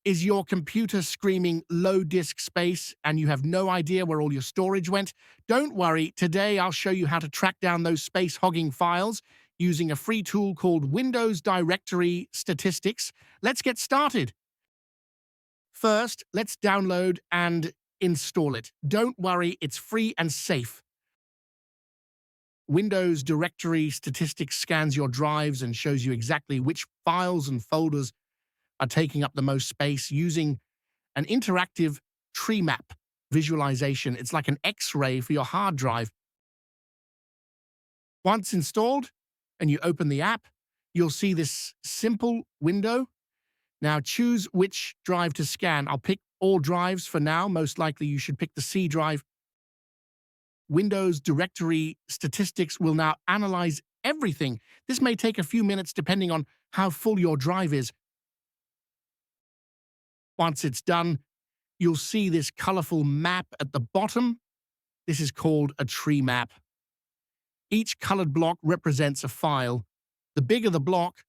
Is your computer screaming low disk space and you have no idea where all your storage went? Don't worry, today I'll show you how to track down those space hogging files using a free tool called Windows Directory Statistics. Let's get started. First, let's download and install it. Don't worry, it's free and safe. Windows Directory Statistics scans your drives and shows you exactly which files and folders are taking up the most space using an interactive tree map visualization. It's like an X-ray for your hard drive. Once installed and you open the app, you'll see this simple window. Now choose which drive to scan. I'll pick all drives for now. Most likely you should pick the C drive. Windows Directory Statistics will now analyze everything. This may take a few minutes depending on how full your drive is. Once it's done, you'll see this colorful map at the bottom. This is called a tree map. Each colored block represents a file. The bigger the block,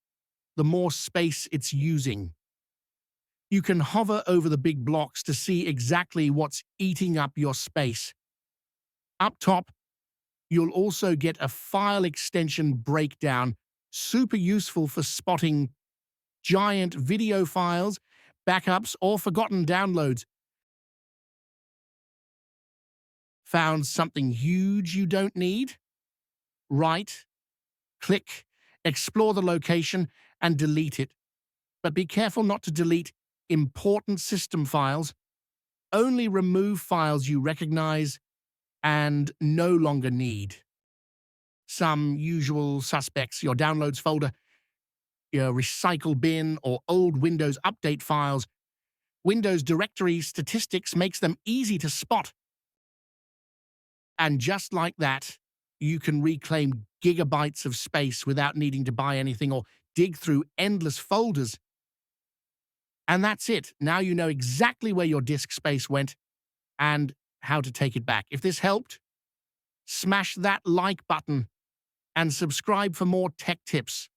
the more space it's using. You can hover over the big blocks to see exactly what's eating up your space. Up top, you'll also get a file extension breakdown, super useful for spotting giant video files, backups, or forgotten downloads. Found something huge you don't need? Right, click, explore the location, and delete it. But be careful not to delete important system files. Only remove files you recognize and no longer need. Some usual suspects: your downloads folder, your recycle bin, or old Windows Update files. Windows Directory Statistics makes them easy to spot. And just like that, you can reclaim gigabytes of space without needing to buy anything or dig through endless folders. And that's it. Now you know exactly where your disk space went and how to take it back. If this helped, smash that like button and subscribe for more tech tips.